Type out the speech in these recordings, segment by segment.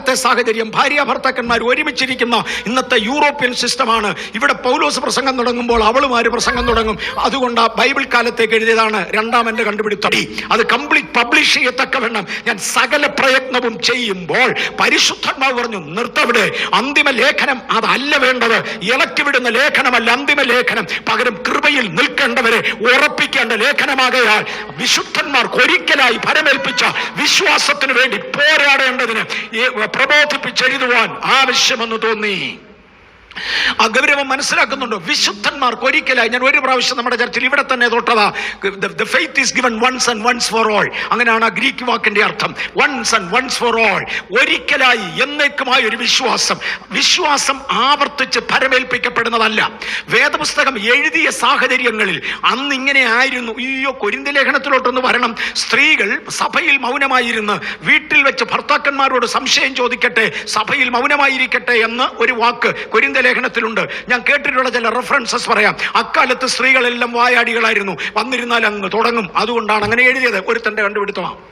അക്കാലത്തെ സാഹചര്യം, ഭാര്യ ഭർത്താക്കന്മാർ ഒരുമിച്ചിരിക്കുന്ന ഇന്നത്തെ യൂറോപ്യൻ സിസ്റ്റമാണ്. ഇവിടെ പൗലോസ് പ്രസംഗം തുടങ്ങുമ്പോൾ അവളുമാര് പ്രസംഗം തുടങ്ങും. അതുകൊണ്ട് ആ ബൈബിൾ കാലത്തേക്ക് എഴുതിയതാണ് രണ്ടാം എന്റെ കണ്ടുപിടുത്തം. അത് കംപ്ലീറ്റ് പബ്ലിഷ് ചെയ്യത്തക്കവണ്ണം ഞാൻ സകല പ്രയത്നവും ചെയ്യുമ്പോൾ പരിശുദ്ധാത്മാവ് പറഞ്ഞു, നിർത്തവിടെ, അന്തിമ ലേഖനം അതല്ല വേണ്ടത്, ഇളക്കി വിടുന്ന ലേഖനമല്ല അന്തിമ ലേഖനം, പകരം കൃപയിൽ നിൽക്കേണ്ടവരെ ഉറപ്പിക്കേണ്ട ലേഖനമാകയാൽ വിശുദ്ധന്മാർക്ക് ഒരിക്കലായി ഫലമേൽപ്പിച്ച വിശ്വാസത്തിന് വേണ്ടി പോരാടേണ്ടതിന് പ്രബോധിപ്പിച്ചെഴുതുവാൻ ആവശ്യമെന്ന് തോന്നി. ആ ഗൗരവം മനസ്സിലാക്കുന്നുണ്ടോ? വിശുദ്ധന്മാർക്ക് ഒരിക്കലായി. ഞാൻ ഒരു പ്രാവശ്യം നമ്മുടെ ചർച്ചയിൽ ഇവിടെ തന്നെ തൊട്ടതാ, the faith is given once and once for all. അങ്ങനെയാണ് ആ ഗ്രീക്ക് വാക്കിന്റെ അർത്ഥം. once and once for all, ഒരിക്കലായി എന്നേക്കുമായ ഒരു വിശ്വാസം. വിശ്വാസം ആവർത്തിച്ച് ഫലമേൽപ്പിക്കപ്പെടുന്നതല്ല. വേദപുസ്തകം എഴുതിയ സാഹചര്യങ്ങളിൽ അന്ന് ഇങ്ങനെ ആയിരുന്നു. കൊരിന്ത്യ ലേഖനത്തിലോട്ടൊന്ന് വരണം. സ്ത്രീകൾ സഭയിൽ മൗനമായിരുന്ന് വീട്ടിൽ വെച്ച് ഭർത്താക്കന്മാരോട് സംശയം ചോദിക്കട്ടെ, സഭയിൽ മൗനമായിരിക്കട്ടെ എന്ന് ഒരു വാക്ക് കൊരിന്ത്യ ലേഖനത്തിലുണ്ട്. ഞാൻ കേട്ടിട്ടുള്ള ചില റെഫറൻസസ് പറയാം. അക്കാലത്ത് സ്ത്രീകളെല്ലാം വായാടികളായിരുന്നു, വന്നിരുന്നാൽ അങ്ങ് തുടങ്ങും. അതുകൊണ്ടാണ് അങ്ങനെ എഴുതിയത്. ഒരുത്തന്റെ കണ്ടുപിടുത്തമാണ്,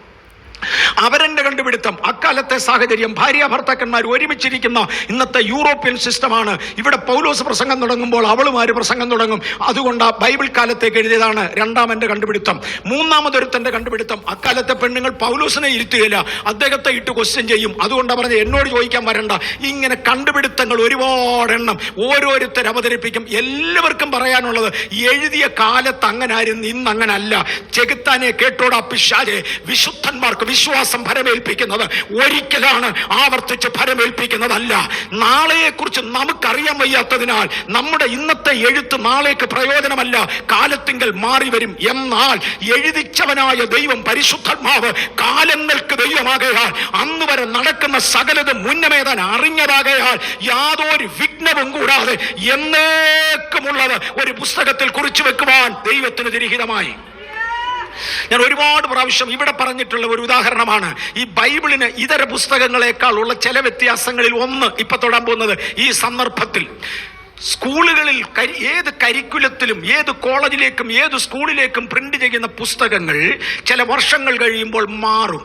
അവരെന്റെ കണ്ടുപിടുത്തം. അക്കാലത്തെ സാഹചര്യം, ഭാര്യ ഭർത്താക്കന്മാർ ഒരുമിച്ചിരിക്കുന്ന ഇന്നത്തെ യൂറോപ്യൻ സിസ്റ്റമാണ്. ഇവിടെ പൗലോസ് പ്രസംഗം തുടങ്ങുമ്പോൾ അവളുമാര് പ്രസംഗം തുടങ്ങും. അതുകൊണ്ട് ആ ബൈബിൾ കാലത്തേക്ക് എഴുതിയതാണ് രണ്ടാം എന്റെ കണ്ടുപിടുത്തം. മൂന്നാമതൊരുത്തന്റെ കണ്ടുപിടുത്തം, അക്കാലത്തെ പെണ്ണുങ്ങൾ പൗലോസിനെ ഇരുത്തുകയില്ല, അദ്ദേഹത്തെ ഇട്ട് ക്വസ്റ്റ്യൻ ചെയ്യും. അതുകൊണ്ടാണ് പറഞ്ഞത് എന്നോട് ചോദിക്കാൻ വരണ്ട. ഇങ്ങനെ കണ്ടുപിടുത്തങ്ങൾ ഒരുപാടെണ്ണം ഓരോരുത്തർ അവതരിപ്പിക്കും. എല്ലാവർക്കും പറയാനുള്ളത്, എഴുതിയ കാലത്ത് അങ്ങനായിരുന്നു, ഇന്ന് അങ്ങനല്ല. ചെകുത്താനെ കേട്ടോടാ പിശാചേ, വിശുദ്ധന്മാർക്ക് വിശ്വാസം ഫലമേൽപ്പിക്കുന്നത് ഒരിക്കലാണ്, ആവർത്തിച്ച് ഫലമേൽപ്പിക്കുന്നതല്ല. നാളെയെക്കുറിച്ച് നമുക്കറിയാൻ വയ്യാത്തതിനാൽ നമ്മുടെ ഇന്നത്തെ എഴുത്ത് നാളേക്ക് പ്രയോജനമല്ല, കാലത്തിങ്കൽ മാറി വരും. എന്നാൽ എഴുതിച്ചവനായ ദൈവം പരിശുദ്ധാത്മാവ് കാലങ്ങൾക്ക് ദൈവമാകയാൽ അന്ന് വരെ നടക്കുന്ന സകലതും മുന്നമേതാൻ അറിഞ്ഞതാകയാൽ യാതൊരു വിഘ്നവും കൂടാതെ എന്നേക്കുമുള്ളത് ഒരു പുസ്തകത്തിൽ കുറിച്ചു വെക്കുവാൻ ദൈവത്തിന് തിരിഹിതമായി. ഞാൻ ഒരുപാട് പ്രാവശ്യം ഇവിടെ പറഞ്ഞിട്ടുള്ള ഒരു ഉദാഹരണമാണ്. ഈ ബൈബിളിന് ഇതര പുസ്തകങ്ങളെക്കാൾ ഉള്ള ചില വ്യത്യാസങ്ങളിൽ ഒന്ന് ഇപ്പൊ തൊടാൻ പോകുന്നത്. ഈ സന്ദർഭത്തിൽ സ്കൂളുകളിൽ ഏത് കരിക്കുലത്തിലും ഏത് കോളേജിലേക്കും ഏത് സ്കൂളിലേക്കും പ്രിന്റ് ചെയ്യുന്ന പുസ്തകങ്ങൾ ചില വർഷങ്ങൾ കഴിയുമ്പോൾ മാറും.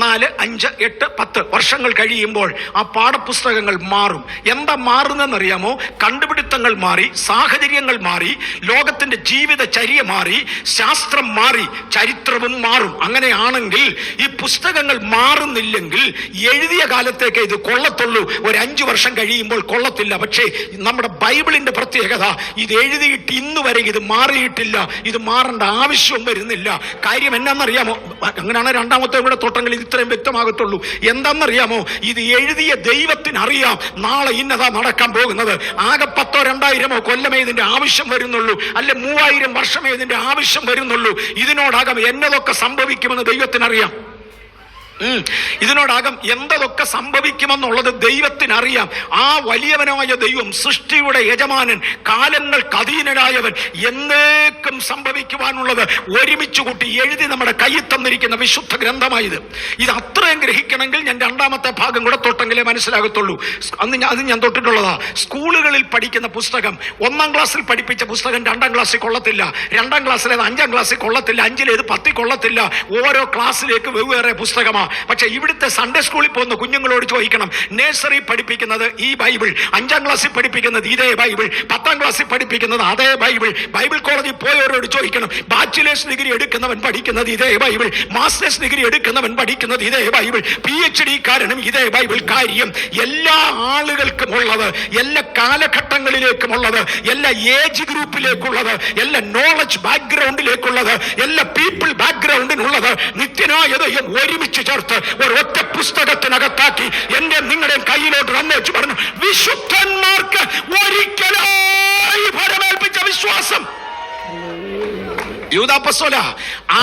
4, 5, 8, 10 വർഷങ്ങൾ കഴിയുമ്പോൾ ആ പാഠപുസ്തകങ്ങൾ മാറും. എന്താ മാറുന്നതെന്നറിയാമോ? കണ്ടുപിടുത്തങ്ങൾ മാറി, സാഹചര്യങ്ങൾ മാറി, ലോകത്തിന്റെ ജീവിതചര്യ മാറി, ശാസ്ത്രം മാറി, ചരിത്രവും മാറും. അങ്ങനെയാണെങ്കിൽ ഈ പുസ്തകങ്ങൾ മാറുന്നില്ലെങ്കിൽ എഴുതിയ കാലത്തേക്ക് ഇത് കൊള്ളത്തുള്ളൂ, ഒരു 5 വർഷം കഴിയുമ്പോൾ കൊള്ളത്തില്ല. പക്ഷേ നമ്മുടെ ബൈബിളിന്റെ പ്രത്യേകത, ഇത് എഴുതിയിട്ട് ഇന്ന് വരെ ഇത് മാറിയിട്ടില്ല, ഇത് മാറേണ്ട ആവശ്യവും വരുന്നില്ല. കാര്യം എന്നാന്നറിയാമോ? അങ്ങനെയാണ് രണ്ടാമത്തെ ഇവിടെ തൊട്ടെങ്കിൽ ഇത് ഇത്രയും വ്യക്തമാകത്തുള്ളൂ. എന്താണെന്നറിയാമോ? ഇത് എഴുതിയ ദൈവത്തിനറിയാം നാളെ ഇന്നതാ നടക്കാൻ പോകുന്നത്. ആകെ 10 2000 കൊല്ലമേ ഇതിന്റെ ആവശ്യം വരുന്നുള്ളൂ, അല്ലെ 3000 വർഷമേ ഇതിന്റെ ആവശ്യം വരുന്നുള്ളൂ. ഇതിനോടകം എന്നതൊക്കെ സംഭവിക്കുമെന്ന് ദൈവത്തിനറിയാം. ഇതിനോടകം എന്തൊക്കെ സംഭവിക്കുമെന്നുള്ളത് ദൈവത്തിനറിയാം. ആ വലിയവനായ ദൈവം, സൃഷ്ടിയുടെ യജമാനൻ, കാലങ്ങൾക്ക് അധീനനായവൻ, എന്നേക്കും സംഭവിക്കുവാനുള്ളത് ഒരുമിച്ച് കൂട്ടി എഴുതി നമ്മുടെ കയ്യിൽ തന്നിരിക്കുന്ന വിശുദ്ധ ഗ്രന്ഥമായത്. ഇത് അത്രയും ഗ്രഹിക്കണമെങ്കിൽ ഞാൻ രണ്ടാമത്തെ ഭാഗം കൂടെ തൊട്ടെങ്കിലേ മനസ്സിലാകത്തുള്ളൂ. അത് ഞാൻ തൊട്ടിട്ടുള്ളതാ. സ്കൂളുകളിൽ പഠിക്കുന്ന പുസ്തകം, 1ാം ക്ലാസ്സിൽ പഠിപ്പിച്ച പുസ്തകം 2ാം ക്ലാസ്സിൽ കൊള്ളത്തില്ല, 2ാം ക്ലാസ്സിലേത് 5ാം ക്ലാസ്സിൽ കൊള്ളത്തില്ല, 5ലേത് 10 കൊള്ളത്തില്ല. ഓരോ ക്ലാസ്സിലേക്ക് വെവ്വേറെ പുസ്തകമാണ്. പക്ഷെ ഇവിടുത്തെ സൺഡേ സ്കൂളിൽ പോകുന്ന കുഞ്ഞുങ്ങളോട് ചോദിക്കണം, നേഴ്സറി പഠിപ്പിക്കുന്നത് ഈ ബൈബിൾ, 5ാം ക്ലാസ്സിൽ പഠിപ്പിക്കുന്നത് ഇതേ ബൈബിൾ, 10ാം ക്ലാസ്സിൽ പഠിപ്പിക്കുന്നത് അതേ ബൈബിൾ. ബൈബിൾ കോളേജിൽ പോയവരോട് ചോദിക്കണം, ബാച്ചിലേഴ്സ് ഡിഗ്രി എടുക്കുന്നവൻ പഠിക്കുന്നത് ഇതേ ബൈബിൾ, മാസ്റ്റേഴ്സ് ഡിഗ്രി എടുക്കുന്നവൻ പഠിക്കുന്നത് ഇതേ ബൈബിൾ, PhD കാരനും ഇതേ ബൈബിൾ. കാര്യം എല്ലാ ആളുകൾക്കുമുള്ളത്, എല്ലാ കാലഘട്ടങ്ങളിലേക്കുമുള്ളത്, എല്ലാ ഏജ് ഗ്രൂപ്പിലേക്കുള്ളത്, എല്ലാ നോളജ് ബാക്ക്ഗ്രൗണ്ടിലേക്കുള്ളത്, എല്ലാ പീപ്പിൾ ബാക്ക്ഗ്രൗണ്ടിനുള്ളത് നിത്യനായ ദൈവം ഒരുമിച്ച് ചേർത്ത് ഒരൊറ്റ പുസ്തകത്തിനകത്താക്കി എന്റെ നിങ്ങളുടെയും കയ്യിലോട്ട് വന്നേച്ചു പറഞ്ഞു, വിശുദ്ധന്മാർക്ക് ഒരിക്കലായി ഫലമേൽപ്പിച്ച വിശ്വാസം. യൂദാപ്പസ്തോല,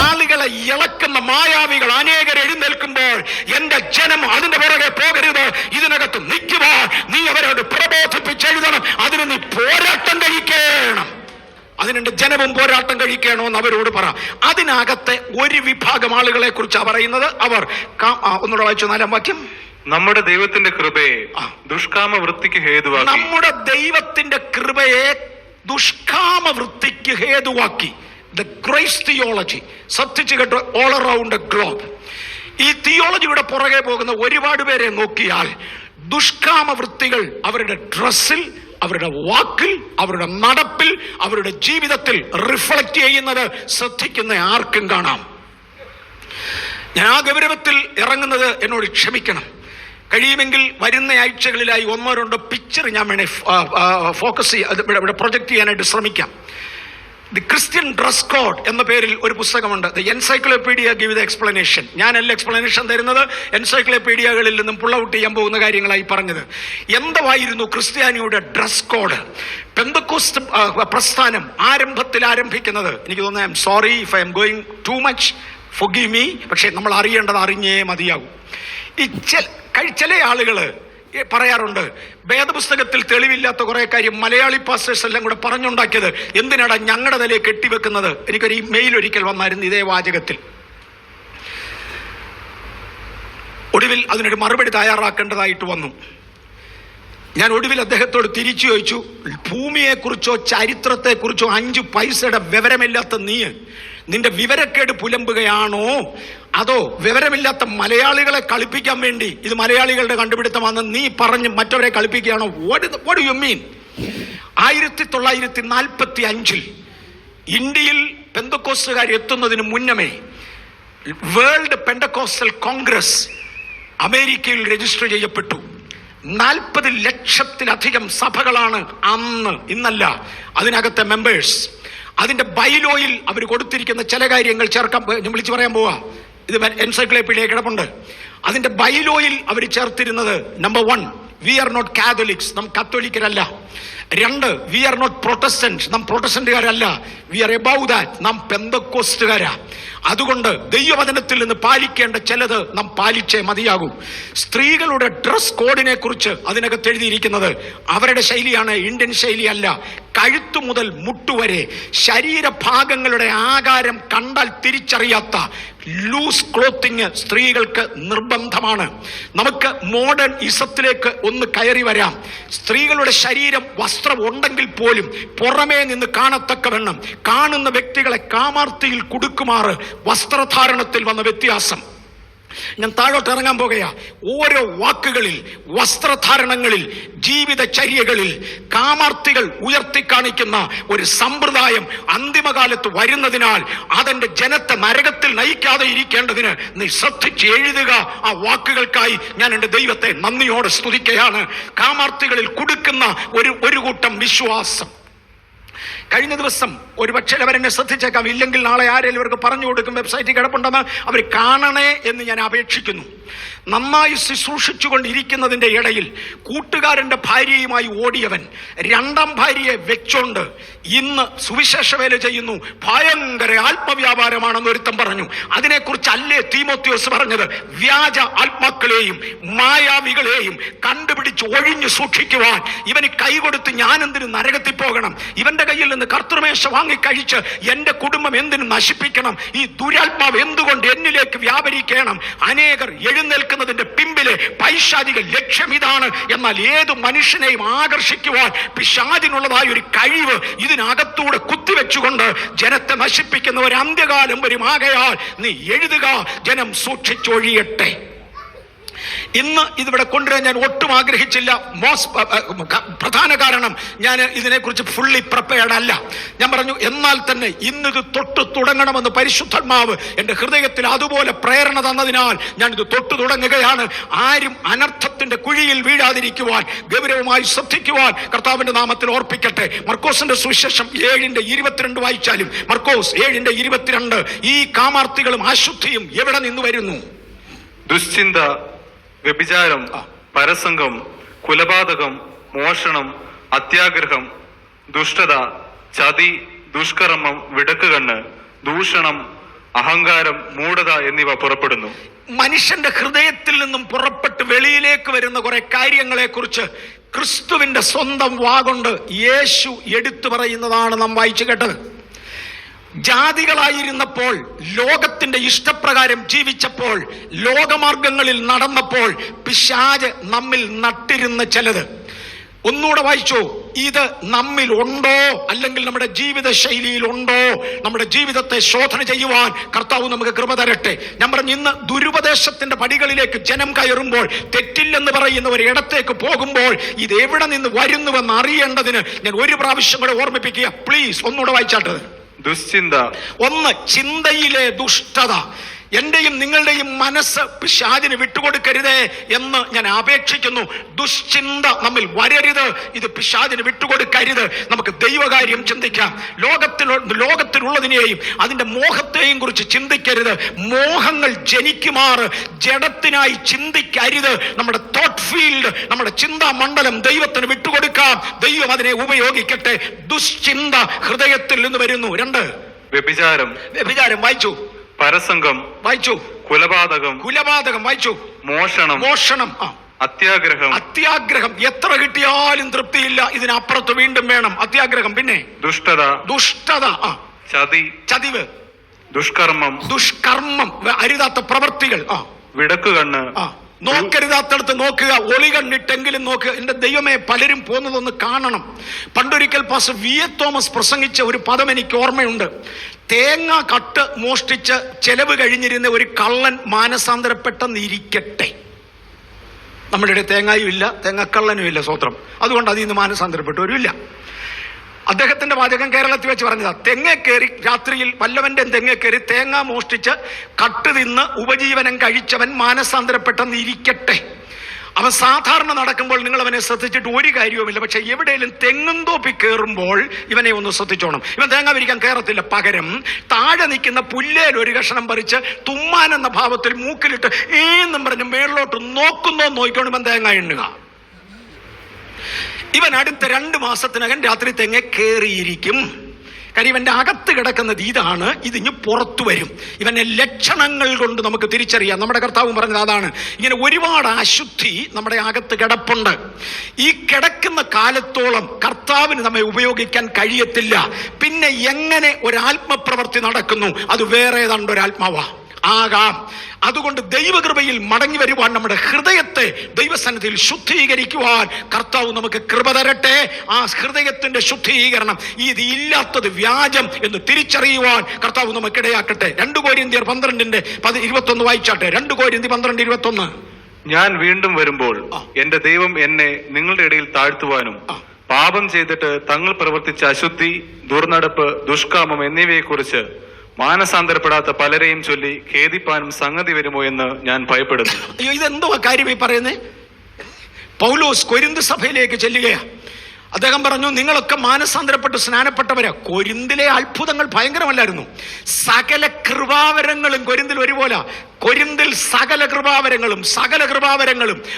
ആളുകളെ ഇളക്കുന്ന മായാവികൾ അനേകർ എഴുന്നേൽക്കുമ്പോൾ എന്റെ ജനം അതിന്റെ പുറകെ പോകരുത്, ഇതിനകത്ത് നിൽക്കുക, നീ അവരോട് പ്രബോധിപ്പിച്ചെഴുതണം, അതിന് നീ പോരാട്ടം കഴിക്കണം. അതിനുണ്ട് ജനവും പോരാട്ടം കഴിക്കണമെന്ന് അവരോട് പറ. അതിനകത്തെ ഒരു വിഭാഗം ആളുകളെ കുറിച്ചാണ് പറയുന്നത്. അവർ ഒന്നുകൂടെ വായിച്ചു 4ാം വാക്യം. നമ്മുടെ ദൈവത്തിന്റെ കൃപയെ ദുഷ്കാമ വൃത്തിക്ക് ഹേതുവാക്കി. നമ്മുടെ ദൈവത്തിന്റെ കൃപയെ ദുഷ്കാമ വൃത്തിക്ക് ഹേതുവാക്കി. ദ ഗ്രേസ് തിയോളജി ശ്രദ്ധിച്ചു കേട്ടോ, ഓൾ അറൗണ്ട് ഗ്ലോബ്. ഈ തിയോളജിയുടെ പുറകെ പോകുന്ന ഒരുപാട് പേരെ നോക്കിയാൽ ദുഷ്കാമ വൃത്തികൾ അവരുടെ ഡ്രസ്സിൽ, അവരുടെ വാക്കിൽ, അവരുടെ നടപ്പിൽ, അവരുടെ ജീവിതത്തിൽ റിഫ്ലക്റ്റ് ചെയ്യുന്നത് ശ്രദ്ധിക്കുന്ന ആർക്കും കാണാം. ഞാൻ ആ ഗൗരവത്തിൽ ഇറങ്ങുന്നത് എന്നോട് ക്ഷമിക്കണം. കഴിയുമെങ്കിൽ വരുന്ന ആഴ്ചകളിലായി 1-2 പിക്ചർ ഞാൻ വേണേ ഫോക്കസ് ഇവിടെ പ്രൊജക്ട് ചെയ്യാനായിട്ട് ശ്രമിക്കാം. ദി ക്രിസ്ത്യൻ ഡ്രസ് കോഡ് എന്ന പേരിൽ ഒരു പുസ്തകമുണ്ട്. The encyclopedia give the explanation. ഞാനല്ല എക്സ്പ്ലനേഷൻ തരുന്നത്, എൻസൈക്ലോപീഡിയകളിൽ നിന്നും പുൾ ഔട്ട് ചെയ്യാൻ പോകുന്ന കാര്യങ്ങളായി പറഞ്ഞത്. എന്തായിരുന്നു ക്രിസ്ത്യാനിയുടെ ഡ്രസ് കോഡ്? പെന്തക്കോസ്റ്റ് പ്രസ്ഥാനം ആരംഭത്തിൽ ആരംഭിക്കുന്നത്, എനിക്ക് തോന്നുന്നു, I am sorry if I am going too much, forgive me, പക്ഷെ നമ്മൾ അറിയേണ്ടത് അറിഞ്ഞേ മതിയാകും. ഈ ചില ആളുകൾ പറയാറുണ്ട്, വേദപുസ്തകത്തിൽ തെളിവില്ലാത്ത കുറെ കാര്യം മലയാളി പാസ്റ്റേഴ്സ് എല്ലാം കൂടെ പറഞ്ഞുണ്ടാക്കിയത് എന്തിനാടാ ഞങ്ങളുടെ തലയെ കെട്ടിവെക്കുന്നത്. എനിക്കൊരു മെയിൽ ഒരിക്കൽ വന്നായിരുന്നു ഇതേ വാചകത്തിൽ. ഒടുവിൽ അതിനൊരു മറുപടി തയ്യാറാക്കേണ്ടതായിട്ട് വന്നു. ഞാൻ ഒടുവിൽ അദ്ദേഹത്തോട് തിരിച്ചു ചോദിച്ചു, ഭൂമിയെക്കുറിച്ചോ ചരിത്രത്തെക്കുറിച്ചോ 5 പൈസയുടെ വിവരമില്ലാത്ത നിന്റെ വിവരക്കേട് പുലമ്പുകയാണോ, അതോ വിവരമില്ലാത്ത മലയാളികളെ കളിപ്പിക്കാൻ വേണ്ടി ഇത് മലയാളികളുടെ കണ്ടുപിടുത്തമാണെന്ന് നീ പറഞ്ഞ് മറ്റവരെ കളിപ്പിക്കുകയാണോ? what do you mean? 1945 ഇന്ത്യയിൽ പെന്തക്കോസ്തുകാർ എത്തുന്നതിന് മുന്നമേ വേൾഡ് പെന്തക്കോസ്റ്റൽ കോൺഗ്രസ് അമേരിക്കയിൽ രജിസ്റ്റർ ചെയ്യപ്പെട്ടു. 40 ലക്ഷത്തിലധികം സഭകളാണ് അന്ന്, ഇന്നല്ല, അതിനകത്തെ മെമ്പേഴ്സ്. അതിന്റെ ബൈലോയിൽ അവർ കൊടുത്തിരിക്കുന്ന ചില കാര്യങ്ങൾ ചേർക്കാൻ ഞാൻ വിളിച്ചു പറയാൻ പോവാ. ഇത് എൻസൈക്ലോപീഡിയ കിടപ്പുണ്ട്. അതിന്റെ ബൈലോയിൽ അവർ ചേർത്തിരുന്നത്, number 1, we are not Catholics, നാം കത്തോലിക്കരല്ല. 2, വി ആർ നോട്ട് പ്രൊട്ടസ്റ്റന്റ്, നാം പ്രൊട്ടസ്റ്റന്റുകാരല്ല. വി ആർ എബവ് ദാറ്റ്, നാം പെന്തക്കോസ്റ്റുകാരാ. അതുകൊണ്ട് ദൈവവചനത്തിൽ നിന്ന് പാലിക്കേണ്ട ചിലത് നാം പാലിച്ചേ മതിയാകൂ. സ്ത്രീകളുടെ ഡ്രസ് കോഡിനെ കുറിച്ച് അതിനകത്ത് എഴുതിയിരിക്കുന്നത് അവരുടെ ശൈലിയാണ്, ഇന്ത്യൻ ശൈലിയല്ല. കഴുത്തു മുതൽ മുട്ടുവരെ ശരീരഭാഗങ്ങളുടെ ആകാരം കണ്ടാൽ തിരിച്ചറിയാത്ത ലൂസ് ക്ലോത്തിങ് സ്ത്രീകൾക്ക് നിർബന്ധമാണ്. നമുക്ക് മോഡേൺ ഇസത്തിലേക്ക് ഒന്ന് കയറി വരാം. സ്ത്രീകളുടെ ശരീരം വസ്ത്രം ഉണ്ടെങ്കിൽ പോലും പുറമേ നിന്ന് കാണത്തക്കവണ്ണം കാണുന്ന വ്യക്തികളെ കാമാർത്തിയിൽ കുടുക്കുമാറ് വസ്ത്രധാരണത്തിൽ വന്ന വ്യത്യാസം. ഞാൻ താഴോട്ട് ഇറങ്ങാൻ പോകുകയാ. ഓരോ വാക്കുകളിൽ, വസ്ത്രധാരണങ്ങളിൽ, ജീവിതചര്യകളിൽ കാമാർത്തികൾ ഉയർത്തിക്കാണിക്കുന്ന ഒരു സമ്പ്രദായം അന്തിമകാലത്ത് വരുന്നതിനാൽ അതെന്റെ ജനത്തെ നരകത്തിൽ നയിക്കാതെ ഇരിക്കേണ്ടതിന് നീ ശ്രദ്ധിച്ച് എഴുതുക. ആ വാക്കുകൾക്കായി ഞാൻ എൻ്റെ ദൈവത്തെ നന്ദിയോടെ സ്തുതിക്കുകയാണ്. കാമാർത്തികളിൽ കൊടുക്കുന്ന ഒരു കൂട്ടം വിശ്വാസം. കഴിഞ്ഞ ദിവസം ഒരുപക്ഷെ അവരെന്നെ ശ്രദ്ധിച്ചേക്കാം, ഇല്ലെങ്കിൽ നാളെ ആരെങ്കിലും ഇവർക്ക് പറഞ്ഞു കൊടുക്കും, വെബ്സൈറ്റിൽ കിടപ്പുണ്ടെന്ന് അവർ കാണണേ എന്ന് ഞാൻ അപേക്ഷിക്കുന്നു. നന്നായി ശുശ്രൂഷിച്ചുകൊണ്ടിരിക്കുന്നതിൻ്റെ ഇടയിൽ കൂട്ടുകാരൻ്റെ ഭാര്യയുമായി ഓടിയവൻ 2ാം ഭാര്യയെ വെച്ചോണ്ട് ഇന്ന് സുവിശേഷ വേല ചെയ്യുന്നു. ഭയങ്കര ആത്മവ്യാപാരമാണെന്ന് ഒരുത്തം പറഞ്ഞു. അതിനെക്കുറിച്ച് അല്ലേ തീമോത്തിയോസ് പറഞ്ഞത്? വ്യാജ ആത്മാക്കളെയും മായാവികളെയും കണ്ടുപിടിച്ച് ഒഴിഞ്ഞു സൂക്ഷിക്കുവാൻ ഇവന് കൈകൊടുത്ത് ഞാൻ എന്തിനു നരകത്തിൽ പോകണം? ഇവന്റെ കയ്യിൽ നിന്ന് കർത്തൃമേശ വാങ്ങിക്കഴിച്ച് എന്റെ കുടുംബം എന്തിനു നശിപ്പിക്കണം? ഈ ദുരാത്മാവ് എന്തുകൊണ്ട് എന്നിലേക്ക് വ്യാപരിക്കണം? അനേകർ എഴുന്നേൽക്കുന്നതിന്റെ പിമ്പിലെ പൈശാചിക ലക്ഷ്യം ഇതാണ്. എന്നാൽ ഏതു മനുഷ്യനെയും ആകർഷിക്കുവാൻ പിശാചിനുള്ളതായ ഒരു കഴിവ് ഇതിനകത്തൂടെ കുത്തിവെച്ചുകൊണ്ട് ജനത്തെ നശിപ്പിക്കുന്ന ഒരു അന്ത്യകാലം വരും. ആകയാൽ നീ എഴുതുക, ജനം സൂക്ഷിച്ചൊഴിയട്ടെ. ഇന്ന് ഇതിവിടെ കൊണ്ടുവരാൻ ഞാൻ ഒട്ടും ആഗ്രഹിച്ചില്ല. പ്രധാന കാരണം ഞാൻ ഇതിനെക്കുറിച്ച് ഫുള്ളി പ്രിപ്പയർഡ് അല്ല. ഞാൻ പറഞ്ഞു, എന്നാൽ തന്നെ ഇന്നിത് തൊട്ട് തുടങ്ങണമെന്ന് പരിശുദ്ധാത്മാവ് എൻ്റെ ഹൃദയത്തിൽ അതുപോലെ പ്രേരണ തന്നതിനാൽ ഞാനിത് തൊട്ട് തുടങ്ങുകയാണ്. ആരും അനർത്ഥത്തിന്റെ കുഴിയിൽ വീഴാതിരിക്കുവാൻ ഗൗരവമായി ശ്രദ്ധിക്കുവാൻ കർത്താവിന്റെ നാമത്തിൽ ഓർപ്പിക്കട്ടെ. മർക്കോസിന്റെ സുവിശേഷം 7:22 വായിച്ചാലും, മർക്കോസ് 7:22, ഈ കാമാർത്തികളും അശുദ്ധിയും എവിടെ നിന്ന് വരുന്നു? ദുശ്ചിന്ത, വ്യഭിചാരം, പരസംഗം, കുലപാതകം, മോഷണം, അത്യാഗ്രഹം, ദുഷ്ടത, ചതി, ദുഷ്കർമ്മം, വിടക്കുകണ്ണ്, ദൂഷണം, അഹങ്കാരം, മൂഢത എന്നിവ പുറപ്പെടുന്നു. മനുഷ്യന്റെ ഹൃദയത്തിൽ നിന്നും പുറപ്പെട്ട് വെളിയിലേക്ക് വരുന്ന കുറെ കാര്യങ്ങളെ കുറിച്ച് ക്രിസ്തുവിന്റെ സ്വന്തം വാഗൊണ്ട് യേശു എടുത്തു പറയുന്നതാണ് നാം വായിച്ചു കേട്ടത്. ജാതികളായിരുന്നപ്പോൾ, ലോകത്തിന്റെ ഇഷ്ടപ്രകാരം ജീവിച്ചപ്പോൾ, ലോകമാർഗങ്ങളിൽ നടന്നപ്പോൾ പിശാച് നമ്മിൽ നട്ടിരുന്ന ചിലത്. ഒന്നുകൂടെ വായിച്ചോ. ഇത് നമ്മിൽ ഉണ്ടോ, അല്ലെങ്കിൽ നമ്മുടെ ജീവിത ശൈലിയിൽ ഉണ്ടോ? നമ്മുടെ ജീവിതത്തെ ശോധന ചെയ്യുവാൻ കർത്താവ് നമുക്ക് കൃപ തരട്ടെ. ഞാൻ പറഞ്ഞു, ഇന്ന് ദുരുപദേശത്തിന്റെ പടികളിലേക്ക് ജനം കയറുമ്പോൾ, തെറ്റില്ലെന്ന് പറയുന്ന ഒരു ഇടത്തേക്ക് പോകുമ്പോൾ, ഇത് എവിടെ നിന്ന് വരുന്നുവെന്ന് അറിയേണ്ടതിന് ഞാൻ ഒരു പ്രാവശ്യം കൂടെ ഓർമ്മിപ്പിക്കുക. പ്ലീസ് ഒന്നുകൂടെ വായിച്ചാട്ടത്. ദുശ്ചിന്ത. ഒന്ന്, ചിന്തയിലെ ദുഷ്ടത. എന്റെയും നിങ്ങളുടെയും മനസ്സ് പിശാചിന് വിട്ടുകൊടുക്കരുതേ എന്ന് ഞാൻ അപേക്ഷിക്കുന്നു. ദുശ്ചിന്ത നമ്മിൽ വരരുത്. ഇത് പിശാചിന് വിട്ടുകൊടുക്കരുത്. നമുക്ക് ദൈവകാര്യം ചിന്തിക്കാം. ലോകത്തിലുള്ളതിനെയും അതിന്റെ മോഹത്തെയും കുറിച്ച് ചിന്തിക്കരുത്. മോഹങ്ങൾ ജനിക്കുമാറ് ജഡത്തിനായി ചിന്തിക്കരുത്. നമ്മുടെ തോട്ട് ഫീൽഡ്, നമ്മുടെ ചിന്താ മണ്ഡലം ദൈവത്തിന് വിട്ടുകൊടുക്കാം. ദൈവം അതിനെ ഉപയോഗിക്കട്ടെ. ദുശ്ചിന്ത ഹൃദയത്തിൽ നിന്ന് വരുന്നു. 2, വ്യഭിചാരം. വ്യഭിചാരം വായിച്ചു. പരസംഗം വായിച്ചു. കുലപാതകം വായിച്ചു. മോഷണം. അത്യാഗ്രഹം. എത്ര കിട്ടിയാലും തൃപ്തിയില്ല, ഇതിനപ്പുറത്ത് വീണ്ടും വേണം. അത്യാഗ്രഹം. പിന്നെ ദുഷ്ടത. ചതിവ്. ദുഷ്കർമ്മം. അരുതാത്ത പ്രവൃത്തികൾ. വിടക്കുകണ്ണ്. നോക്കരുതാത്തടത്ത് നോക്കുക, ഒളി കണ്ടിട്ടെങ്കിലും നോക്കുക. എന്റെ ദൈവമേ, പലരും പോകുന്നതൊന്ന് കാണണം. പണ്ടൊരിക്കൽ പാസ്റ്റർ വി.എ. തോമസ് പ്രസംഗിച്ച ഒരു പദം എനിക്ക് ഓർമ്മയുണ്ട്. തേങ്ങ കട്ട് മോഷ്ടിച്ച് ചെലവ് കഴിഞ്ഞിരുന്ന ഒരു കള്ളൻ മാനസാന്തരപ്പെട്ടെന്നിരിക്കട്ടെ. നമ്മുടെ തേങ്ങായും ഇല്ല, തേങ്ങക്കള്ളനും ഇല്ല, സ്വത്രം. അതുകൊണ്ട് അതിൽ നിന്ന് മാനസാന്തരപ്പെട്ടവരുമില്ല. അദ്ദേഹത്തിന്റെ വാചകം കേരളത്തിൽ വെച്ച് പറഞ്ഞതാ. തെങ്ങ കയറി രാത്രിയിൽ വല്ലവന്റെ തെങ്ങ കയറി തേങ്ങ മോഷ്ടിച്ച് കട്ട് തിന്ന് ഉപജീവനം കഴിച്ചവൻ മാനസാന്തരപ്പെട്ടെന്നിരിക്കട്ടെ. അവൻ സാധാരണ നടക്കുമ്പോൾ നിങ്ങൾ അവനെ ശ്രദ്ധിച്ചിട്ട് ഒരു കാര്യവുമില്ല. പക്ഷെ എവിടെയെങ്കിലും തെങ്ങും തോപ്പി കയറുമ്പോൾ ഇവനെ ഒന്ന് ശ്രദ്ധിച്ചോണം. ഇവൻ തേങ്ങ വിരിക്കാൻ കയറത്തില്ല. പകരം താഴെ നിൽക്കുന്ന പുല്ലേൽ ഒരു കഷണം പറിച്ച് തുമ്മാൻ എന്ന ഭാവത്തിൽ മൂക്കിലിട്ട് എന്നും പറഞ്ഞ് മേളിലോട്ട് നോക്കിക്കോണം ഇവൻ തേങ്ങ എണ്ണുക. ഇവൻ അടുത്ത 2 മാസത്തിനകം രാത്രി തെങ്ങ കയറിയിരിക്കും. കാര്യം ഇവന്റെ അകത്ത് കിടക്കുന്നത് ഇതാണ്. ഇതിഞ്ഞ് പുറത്തു വരും. ഇവന്റെ ലക്ഷണങ്ങൾ കൊണ്ട് നമുക്ക് തിരിച്ചറിയാം. നമ്മുടെ കർത്താവും പറഞ്ഞത് അതാണ്. ഇങ്ങനെ ഒരുപാട് അശുദ്ധി നമ്മുടെ അകത്ത് കിടപ്പുണ്ട്. ഈ കിടക്കുന്ന കാലത്തോളം കർത്താവിന് നമ്മെ ഉപയോഗിക്കാൻ കഴിയത്തില്ല. പിന്നെ എങ്ങനെ ഒരാത്മപ്രവൃത്തി നടക്കുന്നു? അത് വേറെ ഏതാണ്ട് ഒരാത്മാവാ ആകാം. അതുകൊണ്ട് ദൈവകൃപയിൽ മടങ്ങി വരുവാൻ, നമ്മുടെ ഹൃദയത്തെ ദൈവസന്നിധിയിൽ ശുദ്ധീകരിക്കുവാൻ കർത്താവ് നമുക്ക് കൃപ തരട്ടെ. ആ ഹൃദയത്തിന്റെ ശുദ്ധീകരണം, ഇത് ഇല്ലാത്തത് വ്യാജം എന്ന് തിരിച്ചറിയുവാൻ കർത്താവ് നമുക്കിടയാക്കട്ടെ. 2 കൊരിന്ത്യർ 12:21 വായിച്ചാട്ടെ. 2 കൊരിന്ത്യർ 12:21. ഞാൻ വീണ്ടും വരുമ്പോൾ എന്റെ ദൈവം എന്നെ നിങ്ങളുടെ ഇടയിൽ താഴ്ത്തുവാനും പാപം ചെയ്തിട്ട് തങ്ങൾ പ്രവർത്തിച്ച അശുദ്ധി, ദുർനടപ്പ്, ദുഷ്കാമം എന്നിവയെ കുറിച്ച് മാനസാന്തരപ്പെടാത്ത പലരെയും ചൊല്ലി ഖേദിപ്പാനും സംഗതി വരുമോ എന്ന് ഞാൻ ഭയപ്പെടുന്നു. അയ്യോ, ഇതെന്തോ കാര്യമായി പറയുന്നേ? പൗലോസ് കൊരിന്ത് സഭയിലേക്ക് ചെല്ലുകയാ. അദ്ദേഹം പറഞ്ഞു, നിങ്ങളൊക്കെ മാനസാന്തരപ്പെട്ട് സ്നാനപ്പെട്ടവരാ. കൊരിന്തിലെ അത്ഭുതങ്ങൾ ഭയങ്കരമല്ലായിരുന്നു? സകല കൃപാവരങ്ങളും കൊരിന്തിൽ ഒരുപോലെ. കൊരിന്തിൽ സകല കൃപാവരങ്ങളും.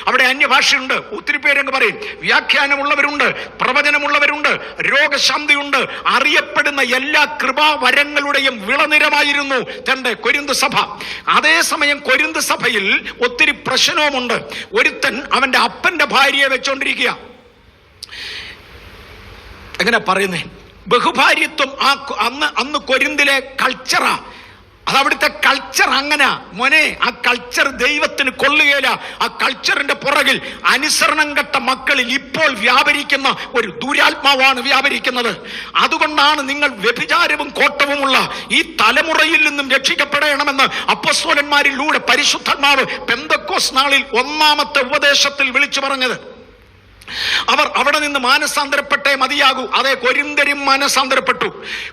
അവിടെ അന്യഭാഷയുണ്ട്. ഒത്തിരി പേരങ്ങ് പറയും. വ്യാഖ്യാനമുള്ളവരുണ്ട്, പ്രവചനമുള്ളവരുണ്ട്, രോഗശാന്തിയുണ്ട്. അറിയപ്പെടുന്ന എല്ലാ കൃപാവരങ്ങളുടെയും വിളനിരമായിരുന്നു തന്റെ കൊരിന്ത് സഭ. അതേസമയം കൊരിന്ത് സഭയിൽ ഒത്തിരി പ്രശ്നവുമുണ്ട്. ഒരുത്തൻ അവന്റെ അപ്പന്റെ ഭാര്യയെ വെച്ചോണ്ടിരിക്കുക. എങ്ങനെ പറയുന്നേ? ബഹുഭാര്യത്വം. അന്ന് കൊരിന്തിലെ കൾച്ചറാ. അതവിടുത്തെ കൾച്ചർ അങ്ങനെ. മോനെ, ആ കൾച്ചർ ദൈവത്തിന് കൊള്ളുകയില്ല. ആ കൾച്ചറിന്റെ പുറകിൽ അനുസരണം കെട്ട മക്കളിൽ ഇപ്പോൾ വ്യാപരിക്കുന്ന ഒരു ദുരാത്മാവാണ് വ്യാപരിക്കുന്നത്. അതുകൊണ്ടാണ് നിങ്ങൾ വ്യഭിചാരവും കോട്ടവുമുള്ള ഈ തലമുറയിൽ നിന്നും രക്ഷിക്കപ്പെടണമെന്ന് അപ്പോസ്തലന്മാരിലൂടെ പരിശുദ്ധാത്മാവ് പെന്തക്കോസ്ത് നാളിൽ 1ാമത്തെ ഉപദേശത്തിൽ വിളിച്ചു പറഞ്ഞത്. അവർ അവിടെ നിന്ന് മാനസാന്തരപ്പെട്ടേ മതിയാകൂ. അതേ, കൊരിന്ത്യരും മാനസാന്തരപ്പെട്ടു.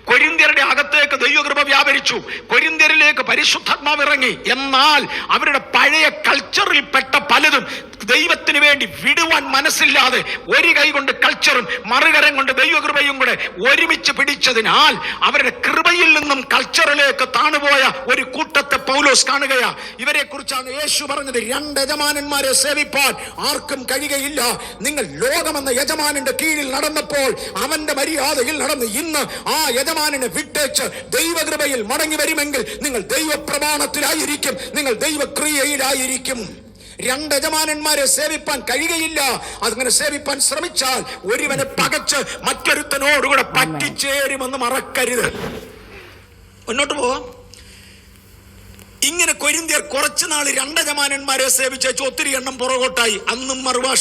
കൊരിന്ത്യരുടെ അകത്തേക്ക് ദൈവകൃപ വ്യാപരിച്ചു. കൊരിന്ത്യരിലേക്ക് പരിശുദ്ധാത്മാവ് ഇറങ്ങി. എന്നാൽ അവരുടെ പഴയ കൾച്ചറിൽ പെട്ട പലതും ദൈവത്തിന് വേണ്ടി വിടുവാൻ മനസ്സില്ലാതെ ഒരു കൈ കൊണ്ട് കൾച്ചറും മറുകരം കൊണ്ട് ദൈവകൃപയും കൂടെ ഒരുമിച്ച് പിടിച്ചതിനാൽ അവരുടെ കൃപയിൽ നിന്നും കൾച്ചറിലേക്ക് താണുപോയ ഒരു കൂട്ടത്തെ പൗലോസ് കാണുകയാ. ഇവരെ കുറിച്ചാണ് യേശു പറഞ്ഞത്, 2 യജമാനന്മാരെ സേവിപ്പാൻ ആർക്കും കഴിയുകയില്ല. നിങ്ങൾ ലോകമെന്ന യജമാനന്റെ കീഴിൽ നടന്നപ്പോൾ അവന്റെ മര്യാദയിൽ നടന്ന് ഇന്ന് ആ യജമാനെ വിട്ടേച്ച് ദൈവകൃപയിൽ മടങ്ങി വരുമെങ്കിൽ നിങ്ങൾ ദൈവപ്രമാണത്തിലായിരിക്കും, നിങ്ങൾ ദൈവക്രിയയിലായിരിക്കും. 2 യജമാനന്മാരെ സേവിപ്പാൻ കഴിയുകയില്ല. അങ്ങനെ സേവിപ്പാൻ ശ്രമിച്ചാൽ ഒരുവനെ പകച്ച് മറ്റൊരുത്തനോടുകൂടെ പറ്റിച്ചേരുമെന്ന് മറക്കരുത്. മുന്നോട്ട് പോവാം. ഇങ്ങനെ കൊരിന്ത്യർ കുറച്ചു നാൾ 2 യജമാനന്മാരെ സേവിച്ചു. ഒത്തിരി എണ്ണം പുറകോട്ടായി. അന്നും മറുഭാഷ